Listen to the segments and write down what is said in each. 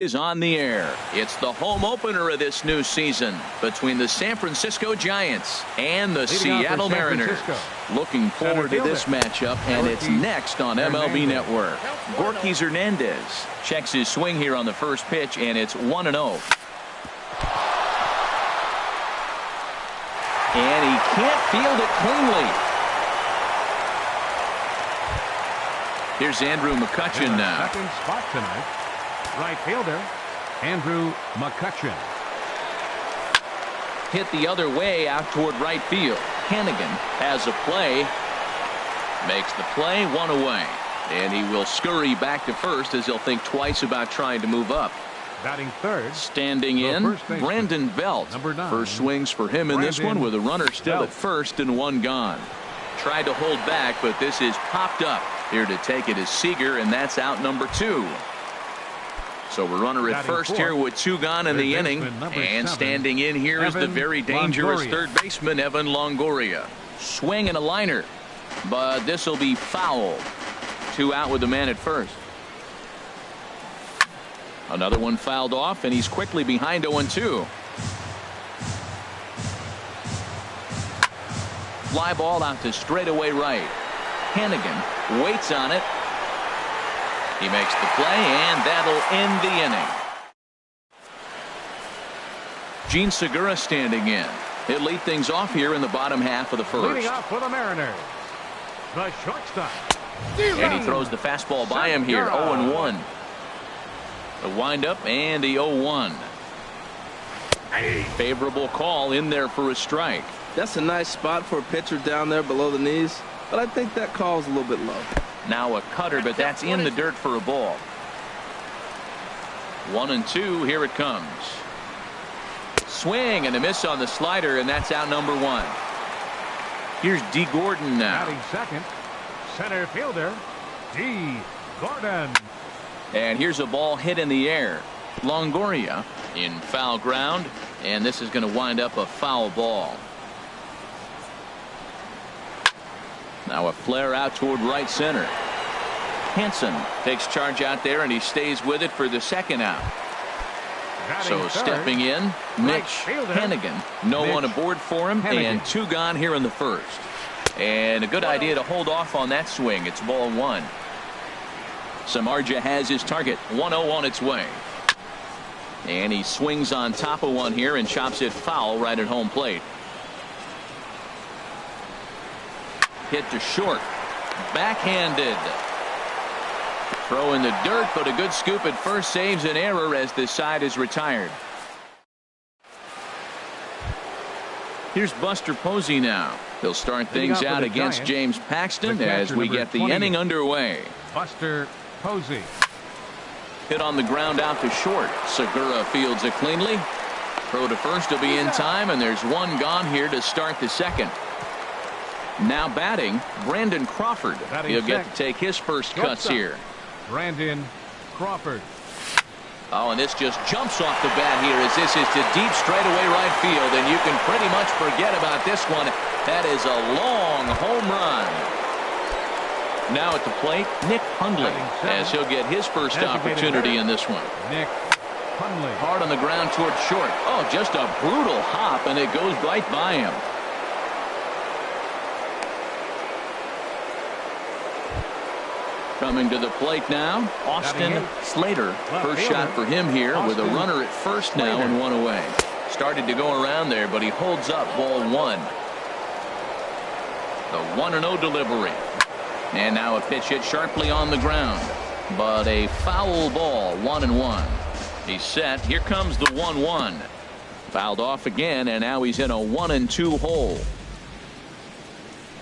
Is on the air. It's the home opener of this new season between the San Francisco Giants and the Seattle Mariners. Looking forward to this matchup, and it's next on MLB Network. Gorky Hernandez checks his swing here on the first pitch, and it's 1-0. And he can't field it cleanly. Here's Andrew McCutchen now. Second spot tonight. Right fielder, Andrew McCutchen. Hit the other way out toward right field. Hannigan has a play. Makes the play, one away. And he will scurry back to first as he'll think twice about trying to move up. Batting third. Standing in, Brandon Belt. Number 9. First swings for him in this one with a runner still at first and one gone. Tried to hold back, but this is popped up. Here to take it is Seager, and that's out number 2. So we're runner at first here with 2 gone in the inning. And standing in here is the very dangerous third baseman, Evan Longoria. Swing and a liner. But this will be foul. 2 out with the man at first. Another one fouled off, and he's quickly behind 0-2. Fly ball out to straightaway right. Hannigan waits on it. He makes the play, and that'll end the inning. Gene Segura standing in. He'll lead things off here in the bottom half of the first. Leading off for the Mariners, the shortstop. And he throws the fastball by him here, 0-1. The windup and the 0-1. Favorable call in there for a strike. That's a nice spot for a pitcher down there below the knees, but I think that call is a little bit low. Now a cutter, but that's in the dirt for a ball. 1-2, here it comes. Swing and a miss on the slider, and that's out number 1. Here's D. Gordon now. Batting second, center fielder, D. Gordon. And here's a ball hit in the air. Longoria in foul ground, and this is going to wind up a foul ball. Now a flare out toward right center. Hansen takes charge out there, and he stays with it for the second out. So stepping in, Mitch Hannigan. No one aboard for him, and 2 gone here in the first. And a good idea to hold off on that swing. It's ball 1. Samardzija has his target. 1-0 on its way. And he swings on top of one here and chops it foul right at home plate. Hit to short. Backhanded. Throw in the dirt, but a good scoop at first saves an error as this side is retired. Here's Buster Posey now. He'll start things out against James Paxton as we get the inning underway. Buster Posey. Hit on the ground out to short. Segura fields it cleanly. Throw to first will be in time, and there's 1 gone here to start the second. Now batting, Brandon Crawford. He'll get to take his first cuts here. Brandon Crawford. Oh, and this just jumps off the bat here as this is to deep straightaway right field, and you can pretty much forget about this one. That is a long home run. Now at the plate, Nick Hundley, as he'll get his first opportunity in this one. Nick Hundley. Hard on the ground toward short. Oh, just a brutal hop, and it goes right by him. Coming to the plate now, Austin Slater. First shot for him here with a runner at first now and 1 away. Started to go around there, but he holds up ball 1. The 1-0 delivery. And now a pitch hit sharply on the ground. But a foul ball, 1-1. He's set. Here comes the 1-1. Fouled off again, and now he's in a 1-2 hole.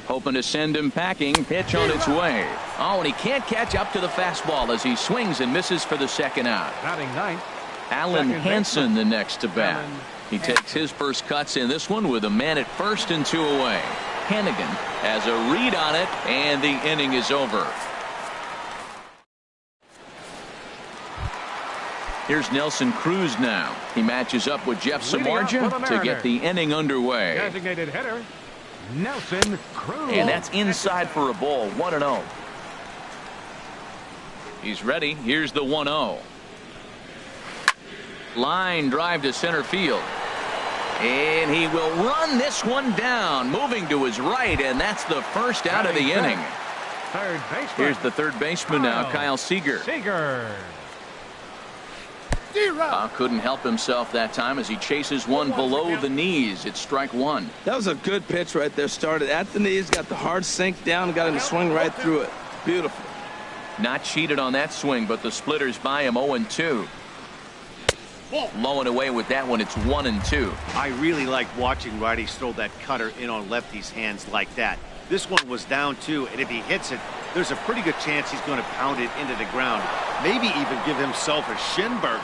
Hoping to send him packing. Pitch on its way. Oh, and he can't catch up to the fastball as he swings and misses for the second out. Batting ninth, Alan Hansen the next to bat. He takes his first cuts in this one with a man at first and 2 away. Hannigan has a read on it, and the inning is over. Here's Nelson Cruz now. He matches up with Jeff Samardzija to get the inning underway. Designated hitter, Nelson Cruz. And that's inside for a ball, 1-0. He's ready. Here's the 1-0. Line drive to center field. And he will run this one down, moving to his right, and that's the first out of the inning. Third baseman. Here's the third baseman now, Kyle Seager. Couldn't help himself that time as he chases one below the knees. It's strike one. That was a good pitch right there. Started at the knees, got the hard sink down, got him to swing right through it. Beautiful. Not cheated on that swing, but the splitters by him 0-2. Low and away with that one. It's 1-2. I really like watching righties throw that cutter in on lefties' hands like that. This one was down 2, and if he hits it, there's a pretty good chance he's going to pound it into the ground. Maybe even give himself a shin burger.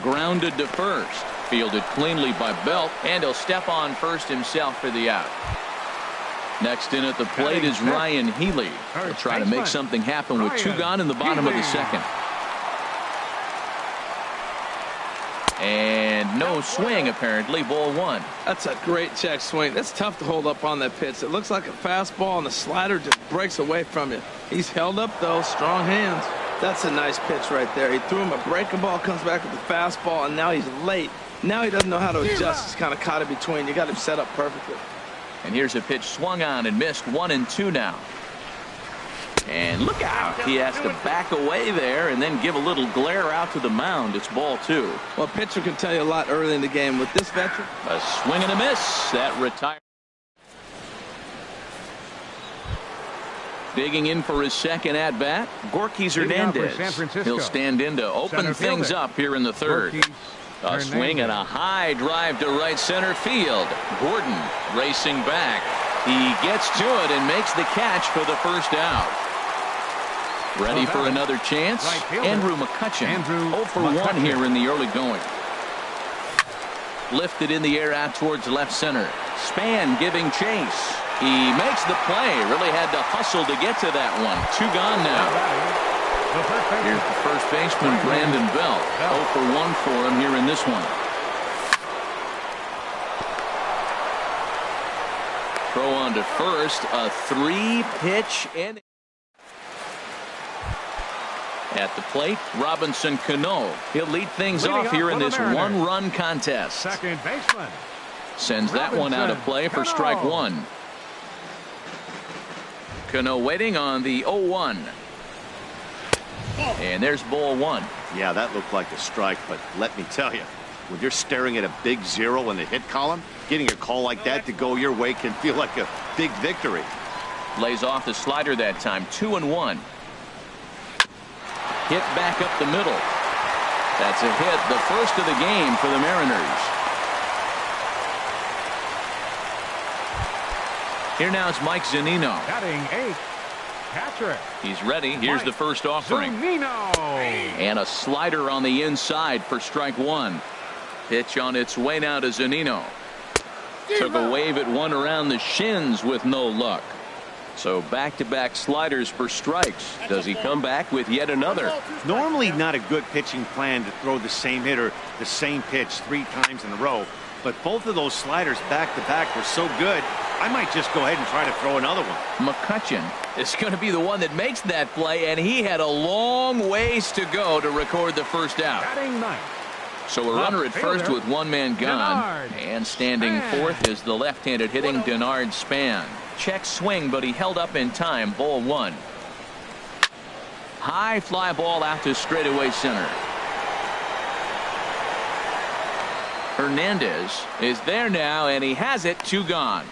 Grounded to first. Fielded cleanly by Belt, and he'll step on first himself for the out. Next in at the plate is Ryan Healy. He'll try to make something happen with 2 gone in the bottom of the second. And no swing, apparently. Ball 1. That's a great check swing. That's tough to hold up on that pitch. It looks like a fastball, and the slider just breaks away from you. He's held up, though. Strong hands. That's a nice pitch right there. He threw him a breaking ball, comes back with the fastball, and now he's late. Now he doesn't know how to adjust. He's kind of caught in between. You got him set up perfectly. And here's a pitch swung on and missed. 1-2 now. And look out. He has to back away there and then give a little glare out to the mound. It's ball 2. Well, a pitcher can tell you a lot early in the game. With this veteran, a swing and a miss. That retires. Digging in for his second at bat, Gorkys Hernandez. He'll stand in to open things up here in the third. A swing and a high drive to right center field. Gordon racing back. He gets to it and makes the catch for the first out. Ready for another chance? Andrew McCutchen. 0 for 1 here in the early going. Lifted in the air out towards left center. Span giving chase. He makes the play. Really had to hustle to get to that one. 2 gone now. Here's the first baseman, Brandon Belt. 0 for 1 for him here in this one. Throw on to first. A 3-pitch inning. At the plate, Robinson Cano. He'll lead things off here in this 1-run contest. Second baseman. Sends that one out of play for strike 1. Cano waiting on the 0-1. And there's ball 1. Yeah, that looked like a strike, but let me tell you, when you're staring at a big 0 in the hit column, getting a call like that to go your way can feel like a big victory. Lays off the slider that time. 2-1. Hit back up the middle. That's a hit, the first of the game for the Mariners. Here now is Mike Zunino. Batting 8th, Patrick. He's ready. Here's the first offering. Zunino. And a slider on the inside for strike 1. Pitch on its way now to Zunino. Took a wave at one around the shins with no luck. So back-to-back sliders for strikes. Does he come back with yet another? Normally not a good pitching plan to throw the same hitter the same pitch 3 times in a row. But both of those sliders back-to-back were so good, I might just go ahead and try to throw another one. McCutchen is going to be the one that makes that play, and he had a long ways to go to record the first out. Batting 9th. So a runner at first with 1 man gone. And standing fourth is the left-handed hitting Denard Span. Check swing, but he held up in time. Ball 1. High fly ball out to straightaway center. Hernandez is there now, and he has it. 2 gone.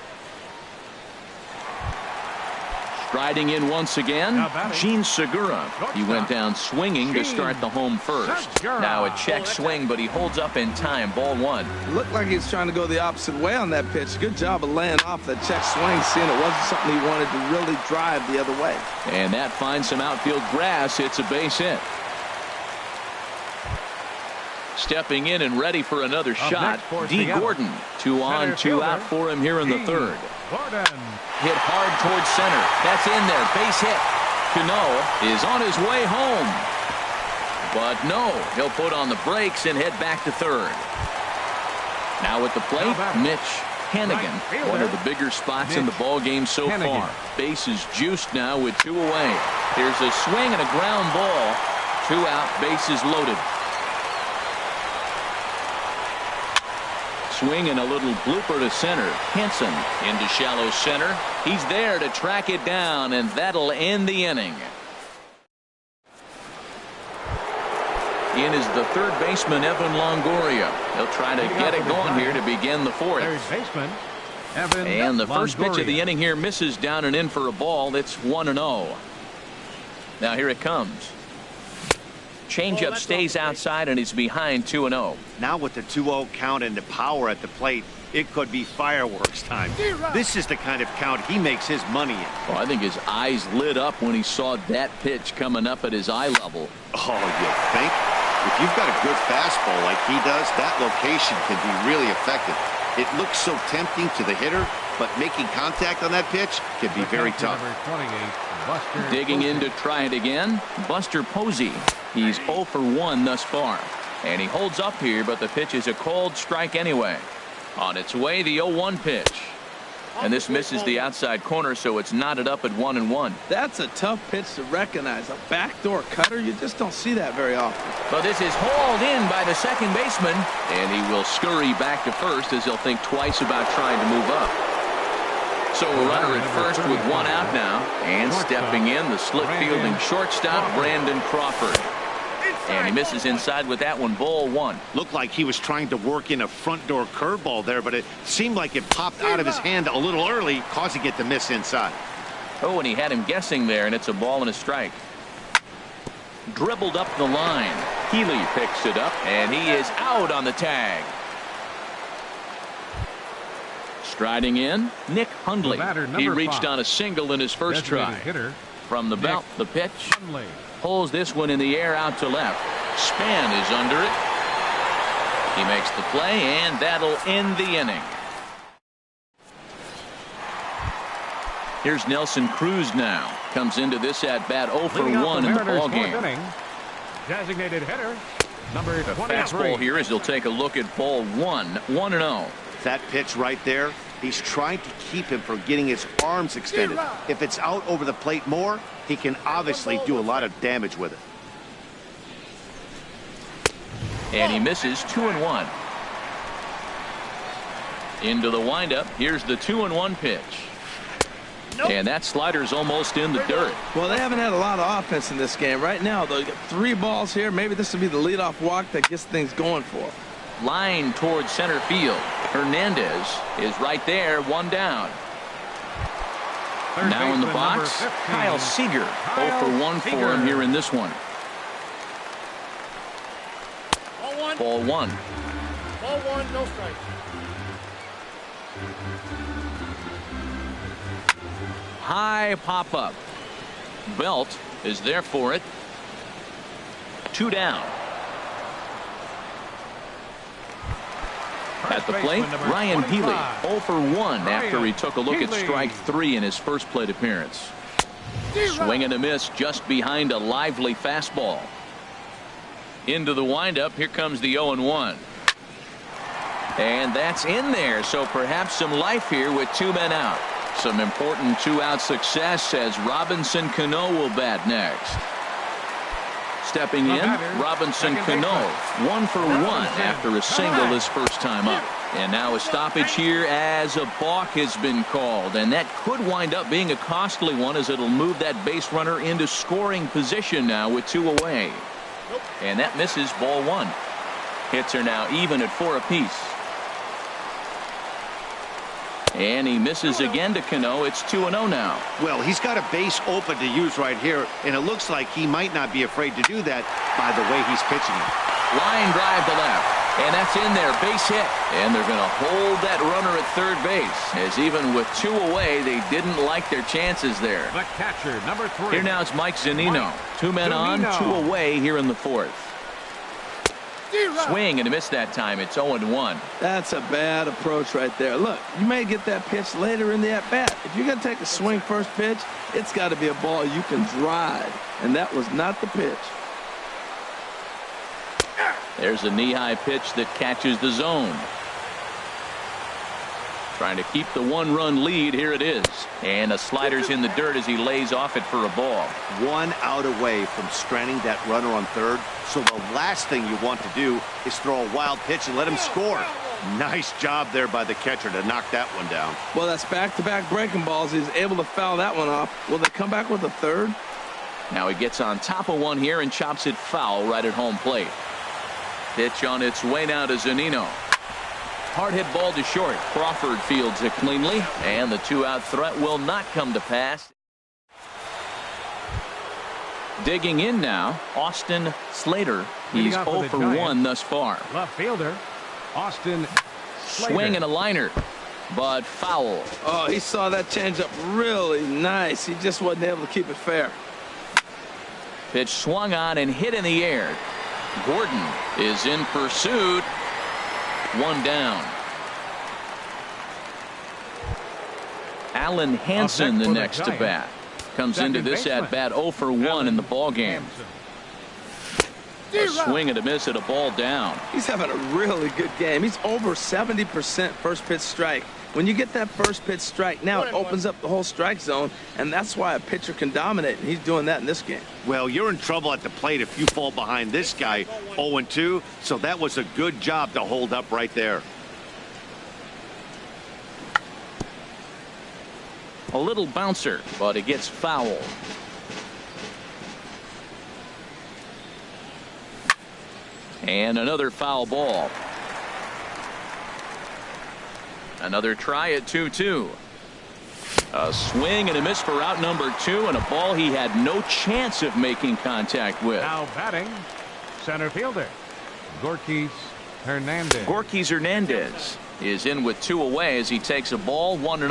Striding in once again, Gene Segura. He went down swinging to start the home first. Now a check swing, but he holds up in time. Ball 1. Looked like he was trying to go the opposite way on that pitch. Good job of laying off that check swing, seeing it wasn't something he wanted to really drive the other way. And that finds some outfield grass. It's a base hit. Stepping in and ready for another shot, D. Gordon. 2 on, 2 out for him here in the third. Hit hard towards center. That's in there. Base hit. Cano is on his way home. But no, he'll put on the brakes and head back to third. Now at the plate, Mitch Hanigan. One of the bigger spots in the ball game so far. Base is juiced now with 2 away. Here's a swing and a ground ball. 2 out, bases loaded. Swing and a little blooper to center. Hansen into shallow center. He's there to track it down, and that'll end the inning. In is the third baseman, Evan Longoria. He'll try to get it going here to begin the fourth. Third baseman, Evan And the first pitch of the Longoria. inning here misses down and in for a ball. It's 1-0. Now here it comes. Changeup stays outside, and he's behind 2-0. Now with the 2-0 count and the power at the plate, it could be fireworks time. This is the kind of count he makes his money in. Well, I think his eyes lit up when he saw that pitch coming up at his eye level. Oh, you think? If you've got a good fastball like he does, that location can be really effective. It looks so tempting to the hitter, but making contact on that pitch can be very tough. Number 28, Buster Digging in Posey. to try it again, Buster Posey. He's 0 for 1 thus far. And he holds up here, but the pitch is a cold strike anyway. On its way, the 0-1 pitch. And this misses the outside corner, so it's knotted up at 1-1. That's a tough pitch to recognize. A backdoor cutter, you just don't see that very often. But this is hauled in by the second baseman, and he will scurry back to first as he'll think twice about trying to move up. So a runner at first with 1 out now, and stepping in, the slip fielding shortstop, Brandon Crawford. And he misses inside with that one, ball 1. Looked like he was trying to work in a front door curveball there, but it seemed like it popped out of his hand a little early, causing it to miss inside. Oh, and he had him guessing there, and it's a ball and a strike. Dribbled up the line. Healy picks it up, and he is out on the tag. Striding in, Nick Hundley. The batter, He number reached 5. on a single in his first Designated try. hitter, From the belt, the pitch. Hundley. Pulls this one in the air out to left. Span is under it. He makes the play, and that'll end the inning. Here's Nelson Cruz now. Comes into this at bat 0 for Leading off 1 in the Mariners' ball fourth game. inning, designated hitter, number The 23. fastball here as he'll take a look at ball 1, 1-0. That pitch right there, he's trying to keep him from getting his arms extended. If it's out over the plate more, he can obviously do a lot of damage with it. And he misses 2-1. Into the windup. Here's the 2-1 pitch. And that slider's almost in the dirt. Well, they haven't had a lot of offense in this game. Right now, though, you got 3 balls here. Maybe this will be the leadoff walk that gets things going for them. Line towards center field. Hernandez is right there, 1 down. Third Now in the baseman, number box, 15, Kyle Seager. 0 for 1 for Seager. him here in this one. Ball 1. Ball 1, no strike. High pop up. Belt is there for it. 2 down. At the plate, Ryan Healy 0 for 1 after he took a look at strike 3 in his first plate appearance. Swing and a miss just behind a lively fastball. Into the windup. Here comes the 0-1. And that's in there, so perhaps some life here with 2 men out. Some important 2-out success as Robinson Cano will bat next. Stepping in, Robinson Cano 1 for 1 after a single his first time up. And now a stoppage here as a balk has been called, and that could wind up being a costly one as it'll move that base runner into scoring position now with 2 away. And that misses, ball 1. Hits are now even at 4 apiece. And he misses again to Cano. It's 2-0 now. Well, he's got a base open to use right here, and it looks like he might not be afraid to do that by the way he's pitching it. Line drive to left. And that's in there. Base hit. And they're going to hold that runner at third base, as even with 2 away, they didn't like their chances there. The catcher, number 3. Here now it's Mike Zunino. 2 men on, 2 away here in the fourth. Swing and a miss that time. It's 0-1. That's a bad approach right there. Look, you may get that pitch later in the at-bat. If you're going to take a swing first pitch, it's got to be a ball you can drive. And that was not the pitch. There's a knee-high pitch that catches the zone. Trying to keep the 1-run lead. Here it is. And the slider's in the dirt as he lays off it for a ball. 1 out away from stranding that runner on third. So the last thing you want to do is throw a wild pitch and let him score. Nice job there by the catcher to knock that one down. Well, that's back-to-back breaking balls. He's able to foul that one off. Will they come back with a third? Now he gets on top of one here and chops it foul right at home plate. Pitch on its way now to Zunino. Hard hit ball to short. Crawford fields it cleanly, and the 2-out threat will not come to pass. Digging in now, Austin Slater. He's 0 for 1 thus far. Left fielder, Austin Slater. Swing and a liner, but foul. Oh, he saw that changeup really nice. He just wasn't able to keep it fair. Pitch swung on and hit in the air. Gordon is in pursuit. 1 down. Alan Hansen the next to bat. Comes into this at bat 0 for 1 in the ball game. A swing and a miss at a ball down. He's having a really good game. He's over 70% first pitch strike. When you get that first pitch strike, now it opens up the whole strike zone, and that's why a pitcher can dominate, and he's doing that in this game. Well, you're in trouble at the plate if you fall behind this guy 0-2, so that was a good job to hold up right there. A little bouncer, but it gets foul. And another foul ball. Another try at 2-2. A swing and a miss for out number 2, and a ball he had no chance of making contact with. Now batting, center fielder, Gorkys Hernandez. Gorkys Hernandez is in with 2 away as he takes a ball 1-0.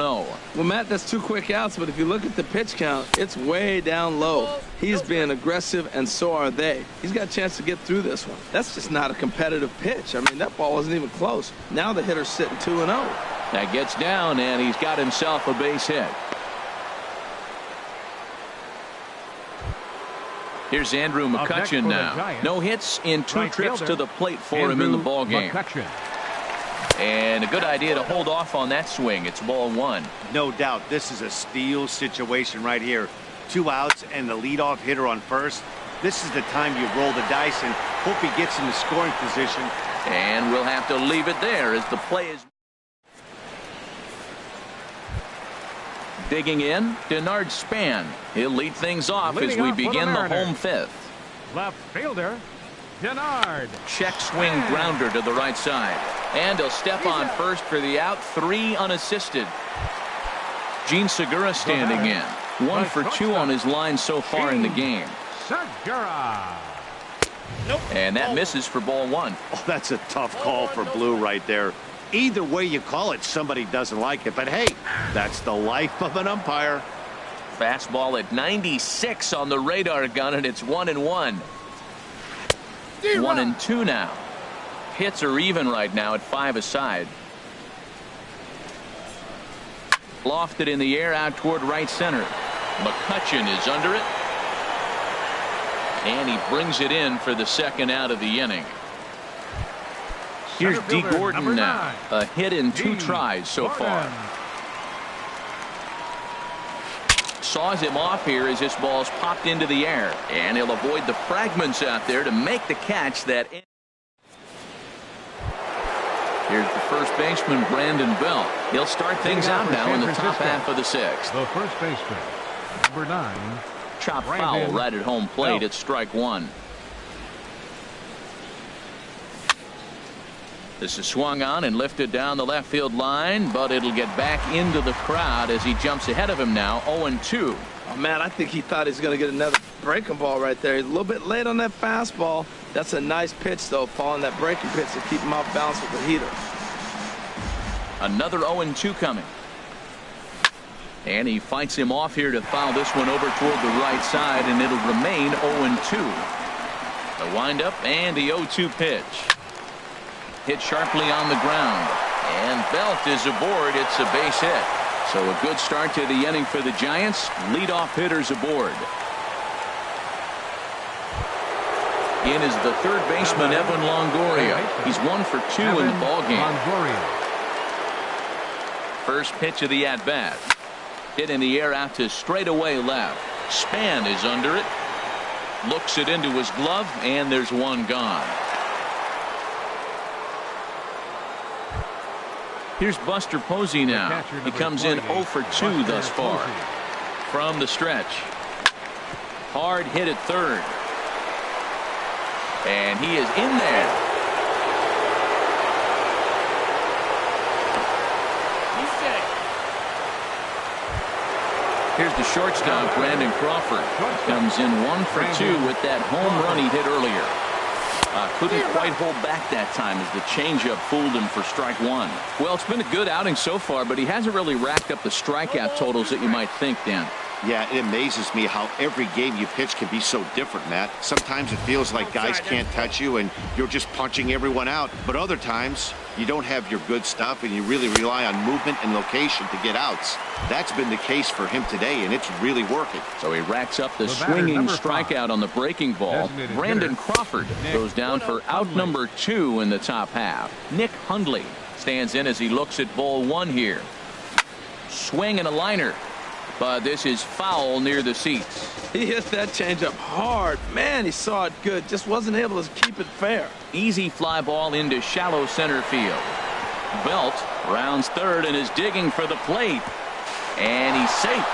Well, Matt, that's 2 quick outs, but if you look at the pitch count, it's way down low. He's being aggressive, and so are they. He's got a chance to get through this one. That's just not a competitive pitch. I mean, that ball wasn't even close. Now the hitter's sitting 2-0. That gets down, and he's got himself a base hit. Here's Andrew McCutchen now. No hits in 2 trips to the plate for him in the ball game. And a good idea to hold off on that swing. It's ball 1. No doubt this is a steal situation right here. 2 outs and the leadoff hitter on first. This is the time you roll the dice and hope he gets in the scoring position. And we'll have to leave it there as the play is. Digging in, Denard Span. He'll lead things off as we begin the home 5th. Left fielder, Denard. Check swing grounder to the right side. And he'll step on first for the out. 3 unassisted. Gene Segura standing in. 1 for 2 on his line so far in the game. Segura. And that misses for ball 1. Oh, that's a tough call for Blue right there. Either way you call it, somebody doesn't like it. But hey, that's the life of an umpire. Fastball at 96 on the radar gun, and it's 1-1. 1-2 now. Hits are even right now at 5 aside. Lofted in the air out toward right center. McCutchen is under it. And he brings it in for the 2nd out of the inning. Here's D. Gordon now. A hit in 2 tries so far. Saws him off here as this ball's popped into the air. And he'll avoid the fragments out there to make the catch that. Here's the first baseman, Brandon Belt. He'll start things out now in the top half of the 6th. The first baseman, number 9. Chop foul right at home plate at strike 1. This is swung on and lifted down the left field line, but it'll get back into the crowd as he jumps ahead of him now. 0-2. Oh, man, I think he thought he was going to get another breaking ball right there. He's a little bit late on that fastball. That's a nice pitch, though, following that breaking pitch to keep him off balance with the heater. Another 0-2 coming. And he fights him off here to foul this one over toward the right side, and it'll remain 0-2. The windup and the 0-2 pitch. Hit sharply on the ground. And Belt is aboard. It's a base hit. So a good start to the inning for the Giants. Leadoff hitters aboard. In is the 3rd baseman, Evan Longoria. He's 1 for 2 in the ball game. First pitch of the at-bat. Hit in the air out to straightaway left. Span is under it. Looks it into his glove, and there's one gone. Here's Buster Posey now. He comes in 0 for 2 thus far. From the stretch. Hard hit at third. And he is in there. Here's the shortstop, Brandon Crawford. Comes in 1 for 2 with that home run he hit earlier. Couldn't quite hold back that time as the changeup fooled him for strike one. Well, it's been a good outing so far, but he hasn't really racked up the strikeout totals that you might think, Dan. Yeah, it amazes me how every game you pitch can be so different, Matt. Sometimes it feels like guys can't touch you and you're just punching everyone out. But other times, you don't have your good stuff and you really rely on movement and location to get outs. That's been the case for him today, and it's really working. So he racks up the swinging strikeout on the breaking ball. Brandon Crawford goes down for out number 2 in the top half. Nick Hundley stands in as he looks at ball 1 here. Swing and a liner. But this is foul near the seats. He hit that changeup hard. Man, he saw it good. Just wasn't able to keep it fair. Easy fly ball into shallow center field. Belt rounds third and is digging for the plate. And he's safe.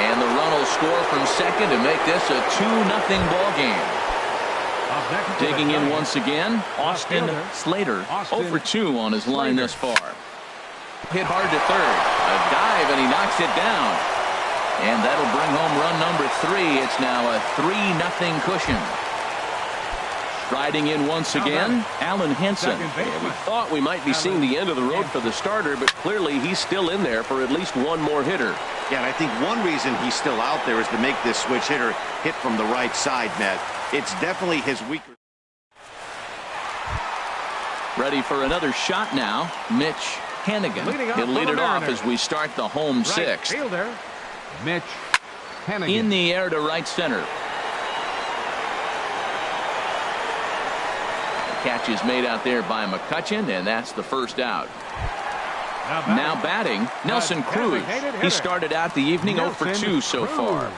And the run will score from second to make this a 2-0 ball game. Digging in once again, Austin Slater. 0 for 2 on his line thus far. Hit hard to third. A dive and he knocks it down. And that'll bring home run number 3. It's now a 3-0 cushion. Striding in once again, Alan Henson. Yeah, we thought we might be seeing the end of the road for the starter, but clearly he's still in there for at least one more hitter. Yeah, and I think one reason he's still out there is to make this switch hitter hit from the right side, Matt. It's definitely his weaker. Ready for another shot now, Mitch Hennigan. He'll lead it off as we start the home 6th. Fielder, Mitch Hennigan. In the air to right center. The catch is made out there by McCutchen, and that's the first out. Now batting, Nelson Cruz. He started out the evening 0 for 2 so far.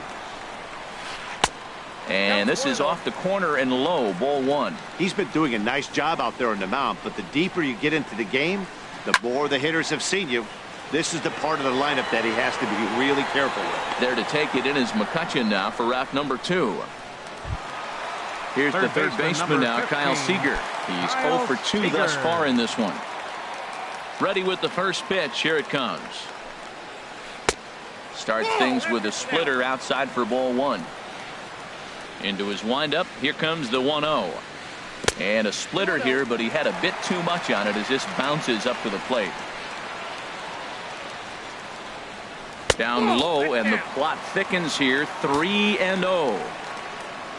And this is off the corner and low, ball 1. He's been doing a nice job out there on the mound, but the deeper you get into the game, the more the hitters have seen you. This is the part of the lineup that he has to be really careful with. There to take it in is McCutchen now for route number 2. Here's the third baseman now, Kyle Seager. He's 0 for 2 thus far in this one. Ready with the first pitch. Here it comes. Starts things with a splitter outside for ball 1. Into his windup. Here comes the 1-0. And a splitter here, but he had a bit too much on it as this bounces up to the plate. Down low, and the plot thickens here. 3-0.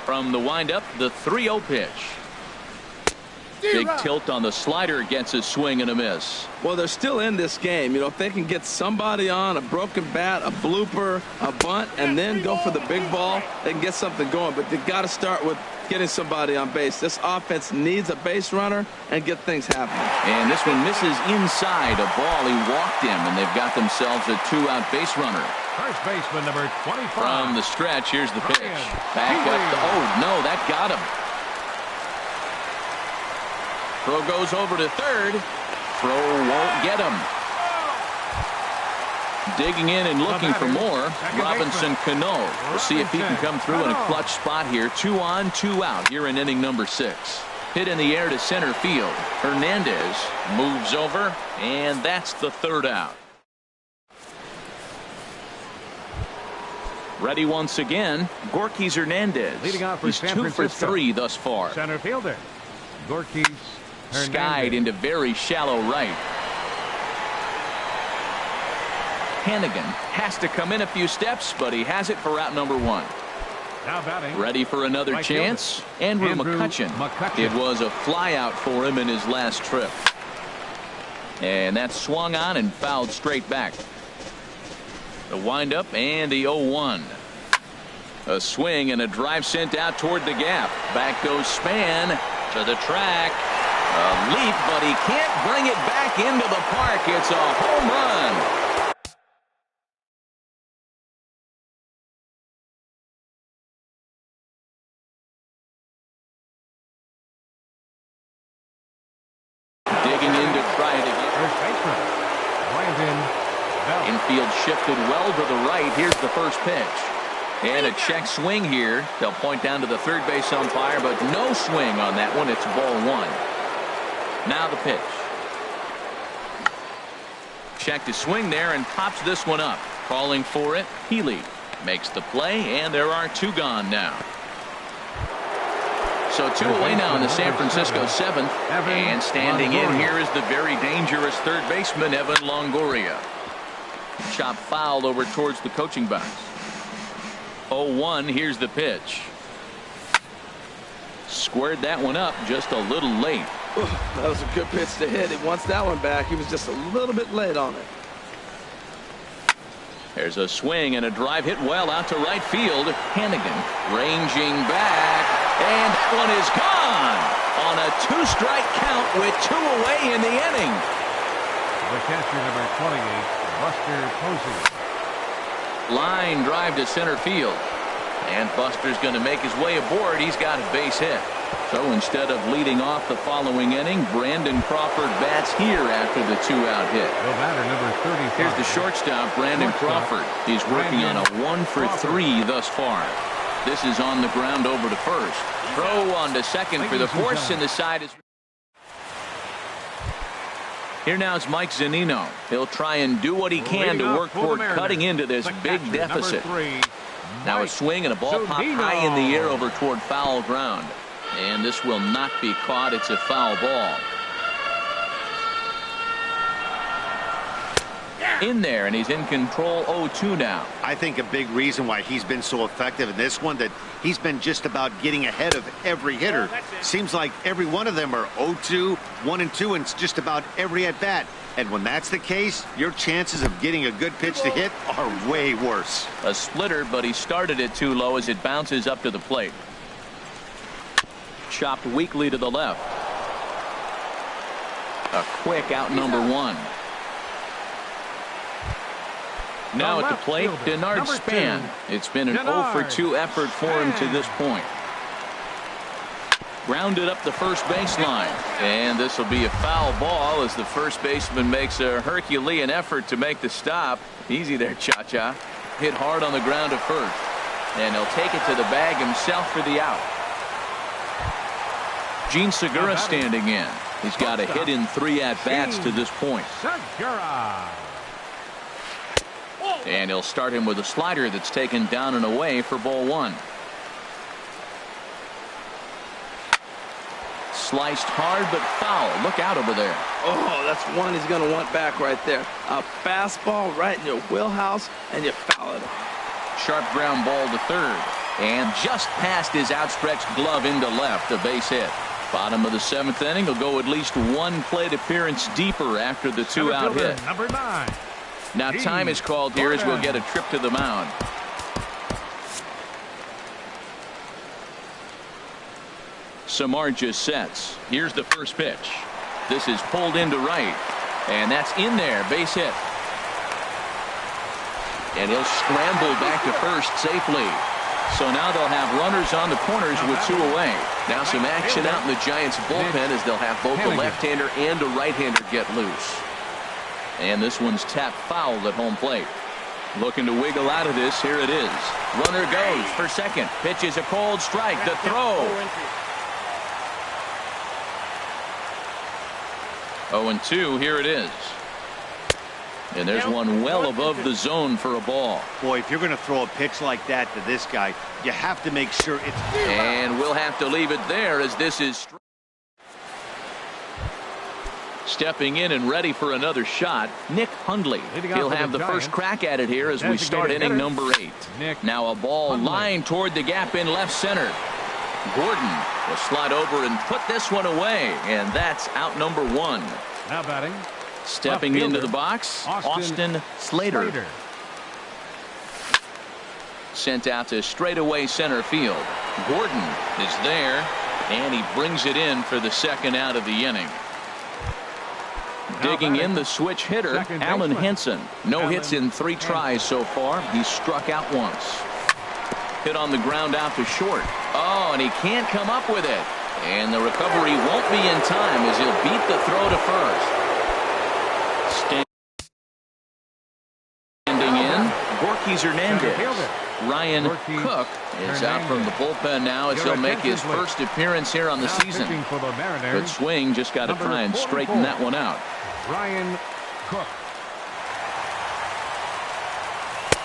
From the windup, the 3-0 pitch. Big tilt on the slider, gets a swing and a miss. Well, they're still in this game. You know, if they can get somebody on a broken bat, a blooper, a bunt, and then go for the big ball, they can get something going. But they've got to start with getting somebody on base. This offense needs a base runner and get things happening. And this one misses inside a ball. He walked him, and they've got themselves a 2-out base runner. First baseman number 25. From the stretch, here's the pitch. Back up. Oh, no, that got him. Throw goes over to third. Throw won't get him. Digging in and looking for more. Robinson Cano. We'll see if he can come through in a clutch spot here. 2 on, 2 out here in inning number 6. Hit in the air to center field. Hernandez moves over, and that's the 3rd out. Ready once again, Gorkys Hernandez. Leading off for He's San 2 for Francisco. 3 thus far. Center fielder, Gorkys Hernandez. Skied into very shallow right. Hennigan has to come in a few steps, but he has it for route number 1. Now batting. Ready for another Right chance. Andrew McCutchen. It was a fly out for him in his last trip. And that swung on and fouled straight back. The windup and the 0-1. A swing and a drive sent out toward the gap. Back goes Span to the track. A leap, but he can't bring it back into the park. It's a home run. digging in to try it again. First baseman, Brandon Belt. Infield shifted well to the right. Here's the first pitch. And a check swing here. They'll point down to the third base umpire, but no swing on that one. It's ball one. Now the pitch. Check to swing there and pops this one up. Calling for it, Healy makes the play, and there are two gone now. So two away now in the San Francisco seventh. And standing in here is the very dangerous third baseman, Evan Longoria. Chop foul over towards the coaching box. 0-1, here's the pitch. Squared that one up just a little late. That was a good pitch to hit. He wants that one back. He was just a little bit late on it. There's a swing and a drive hit well out to right field. Hannigan ranging back, and that one is gone on a two-strike count with two away in the inning. The catcher, number 28, Buster Posey. Line drive to center field, and Buster's going to make his way aboard. He's got a base hit. So instead of leading off the following inning, Brandon Crawford bats here after the two-out hit. The batter, number 35. Here's the shortstop, Brandon Crawford. He's working on a 1-for-3 thus far. This is on the ground over to first. Throw on to second for the force, and the side is... Here now is Mike Zunino. He'll try and do what he can to work toward cutting into this big deficit. Now a swing and a ball pop high in the air over toward foul ground. And this will not be caught. It's a foul ball. In there, and he's in control. 0-2 now. I think a big reason why he's been so effective in this one, that he's been just about getting ahead of every hitter. Seems like every one of them are 0-2, 1-2, and it's just about every at bat. And when that's the case, your chances of getting a good pitch to hit are way worse. A splitter, but he started it too low as it bounces up to the plate. Chopped weakly to the left. A quick out number one. Now at the plate, Denard Span. It's been an 0-for-2 effort for him to this point. Grounded up the first baseline, and this will be a foul ball as the first baseman makes a Herculean effort to make the stop. Easy there, Cha-Cha. Hit hard on the ground at first, and he'll take it to the bag himself for the out. Gene Segura standing in. He's got a hit in 3 at-bats to this point. Segura. And he'll start him with a slider that's taken down and away for ball one. Sliced hard but foul. Look out over there. Oh, that's one he's going to want back right there. A fastball right in your wheelhouse, and you foul it. Sharp ground ball to third. And just past his outstretched glove into left. A base hit. Bottom of the 7th inning. He'll go at least one plate appearance deeper after the two-out hit. Number 9. Now time is called here as we'll get a trip to the mound. Samardzija sets. Here's the first pitch. This is pulled into right, and that's in there. Base hit. And he'll scramble back to first safely. So now they'll have runners on the corners with 2 away. Now some action out in the Giants bullpen as they'll have both a left-hander and a right-hander get loose. And this one's tapped foul at home plate. Looking to wiggle out of this. Here it is. Runner goes for second. Pitch is a cold strike. The throw. 0-2. Here it is. And there's one well above the zone for a ball. Boy, if you're going to throw a pitch like that to this guy, you have to make sure it's... And we'll have to leave it there as this is... Stepping in and ready for another shot, Nick Hundley. He'll have the first crack at it here as we start inning number 8. Now a ball lined toward the gap in left center. Gordon will slide over and put this one away, and that's out number 1. Now batting. Stepping into the box, Austin Slater. Sent out to straightaway center field. Gordon is there, and he brings it in for the second out of the inning. Digging in the switch hitter, Alan Henson. No hits in 3 tries so far. He's struck out once. Hit on the ground out to short. Oh, and he can't come up with it. And the recovery won't be in time as he'll beat the throw to first. Standing in, Borges Hernandez. Ryan Cook is out from the bullpen now as he'll make his first appearance here on the season. Good swing, just got to try and straighten that one out. Ryan Cook.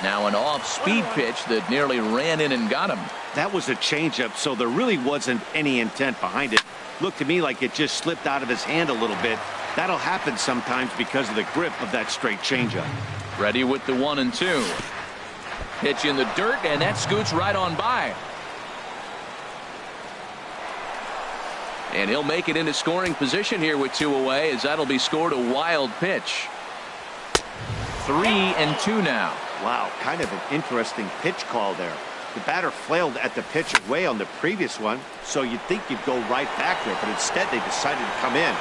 Now an off-speed pitch that nearly ran in and got him. That was a changeup, so there really wasn't any intent behind it. Looked to me like it just slipped out of his hand a little bit. That'll happen sometimes because of the grip of that straight changeup. Ready with the 1-2. Pitch in the dirt, and that scoots right on by. And he'll make it into scoring position here with 2 away, as that'll be scored a wild pitch. 3-2 now. Wow, kind of an interesting pitch call there. The batter flailed at the pitch away on the previous one, so you'd think you'd go right back there, but instead they decided to come in.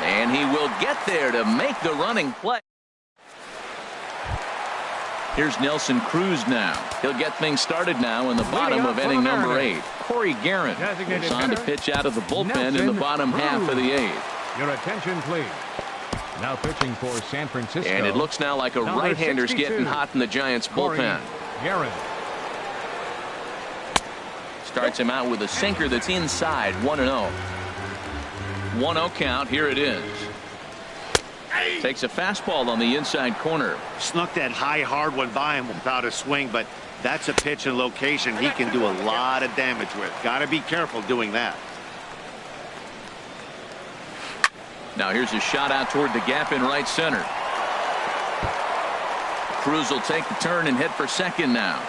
And he will get there to make the running play. Here's Nelson Cruz now. He'll get things started now in the bottom of inning number 8. Corey Guerin is on to pitch out of the bullpen in the bottom half of the 8th. Your attention, please. Now pitching for San Francisco. And it looks now like a right-hander's getting hot in the Giants bullpen. Guerin. Starts him out with a sinker that's inside. 1-0. 1-0 count. Here it is. Takes a fastball on the inside corner. Snuck that high, hard one by him without a swing, but that's a pitch and location he can do a lot of damage with. Got to be careful doing that. Now here's a shot out toward the gap in right center. Cruz will take the turn and head for second now.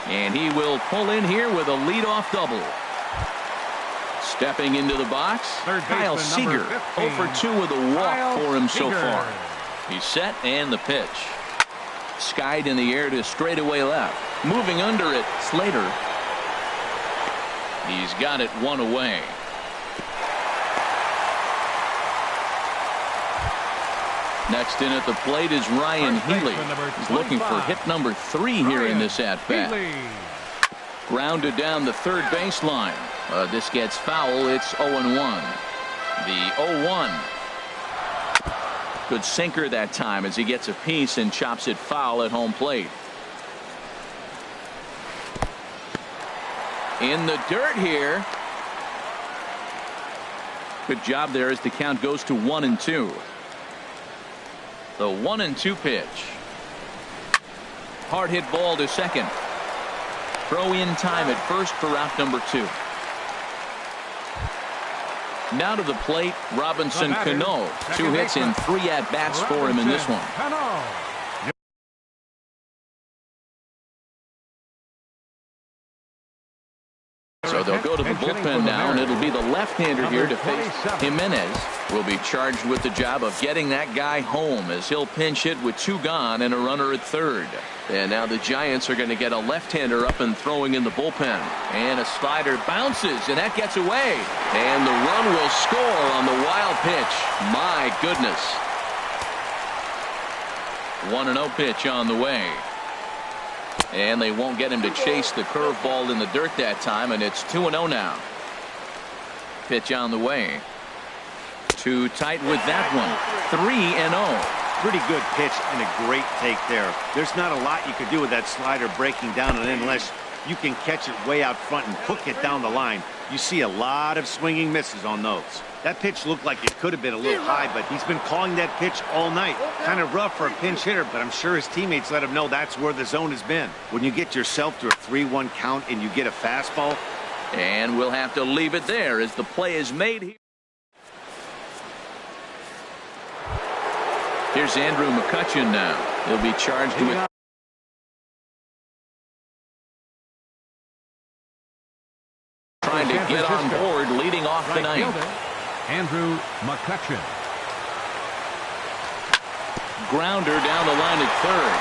And he will pull in here with a leadoff double. Stepping into the box, Kyle Seager, 0 for 2 with a walk for him so far. He's set and the pitch. Skied in the air to straightaway left. Moving under it, Slater. He's got it 1 away. Next in at the plate is Ryan Healy. He's looking for hit number 3 here in this at-bat. Grounded down the third baseline. This gets foul. It's 0-1. The 0-1. Good sinker that time as he gets a piece and chops it foul at home plate. In the dirt here. Good job there as the count goes to 1-2. The 1-2 pitch. Hard hit ball to second. Throw in time at first for out number 2. Now to the plate, Robinson Cano. 2 hits and 3 at-bats for him in this one. So they'll go to the bullpen now, and it'll be the left-hander here to face Jimenez. Will be charged with the job of getting that guy home as he'll pinch hit with 2 gone and a runner at third. And now the Giants are going to get a left-hander up and throwing in the bullpen. And a slider bounces, and that gets away. And the run will score on the wild pitch. My goodness. 1-0 pitch on the way. And they won't get him to chase the curveball in the dirt that time, and it's 2-0 now. Pitch on the way. Too tight with that one. 3-0. Pretty good pitch and a great take there. There's not a lot you can do with that slider breaking down, and unless you can catch it way out front and hook it down the line, you see a lot of swinging misses on those. That pitch looked like it could have been a little high, but he's been calling that pitch all night. Kind of rough for a pinch hitter, but I'm sure his teammates let him know that's where the zone has been. When you get yourself to a 3-1 count and you get a fastball. And we'll have to leave it there as the play is made here. Here's Andrew McCutchen now. He'll be charged with trying to get on board leading off the ninth. Andrew McCutchen. Grounder down the line at third.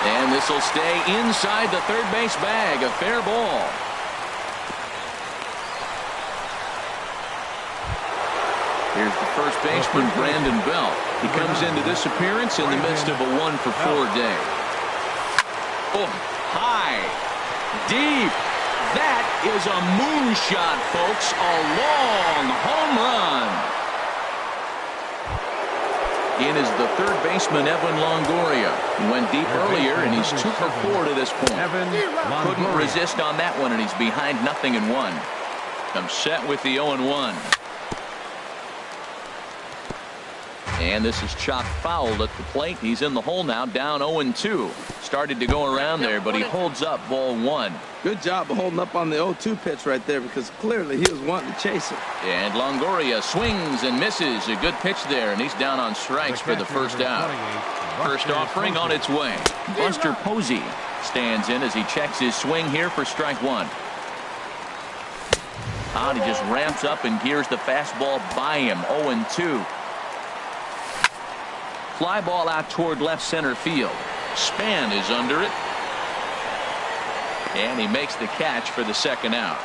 And this will stay inside the third base bag. A fair ball. Here's the first baseman, Brandon Belt. He comes into this appearance in the midst of a 1-for-4 day. Oh, high, deep. That was a moonshot, folks. A long home run. In is the third baseman, Evan Longoria. He went deep earlier, and he's 2 for 4 to this point. Couldn't resist on that one, and he's behind 0-1. Comes set with the 0-1. And this is chopped foul at the plate. He's in the hole now, down 0-2. Started to go around there, but he holds up ball 1. Good job of holding up on the 0-2 pitch right there, because clearly he was wanting to chase it. And Longoria swings and misses. A good pitch there, and he's down on strikes for the first out. First offering on its way. Buster Posey stands in as he checks his swing here for strike 1. He just ramps up and gears the fastball by him. 0-2. Fly ball out toward left center field. Span is under it. And he makes the catch for the second out.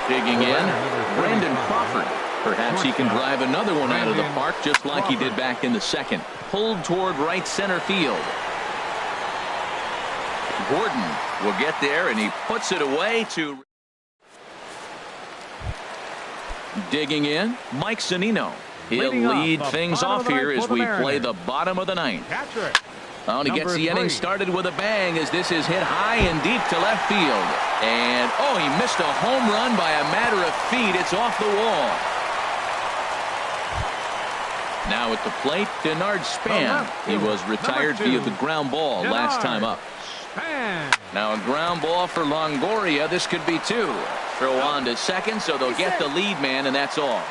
Digging in, Brandon Crawford. Perhaps he can drive another one out of the park just like he did back in the second. Pulled toward right center field. Gordon will get there, and he puts it away to... Digging in, Mike Zunino. He'll lead things off here as we play the bottom of the ninth. Oh, and he gets the inning started with a bang as this is hit high and deep to left field. And, he missed a home run by a matter of feet. It's off the wall. Now at the plate, Denard Span. He was retired via the ground ball last time up. Now a ground ball for Longoria. This could be 2. Throw on to second, so they'll get the lead man, and that's all.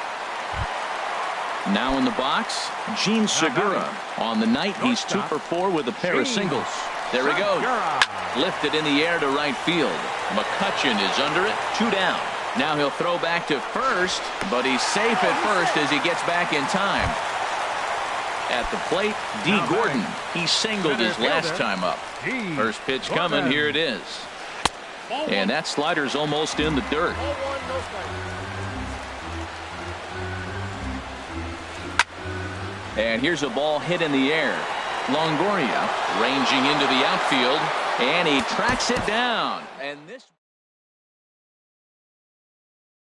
Now in the box, Gene Segura. On the night, he's 2 for 4 with a pair of singles. There he goes. Lifted in the air to right field. McCutchen is under it. 2 down. Now he'll throw back to first, but he's safe at first as he gets back in time. At the plate, D. Gordon. He singled his last time up. First pitch coming. Here it is. And that slider's almost in the dirt. And here's a ball hit in the air. Longoria ranging into the outfield, and he tracks it down. And this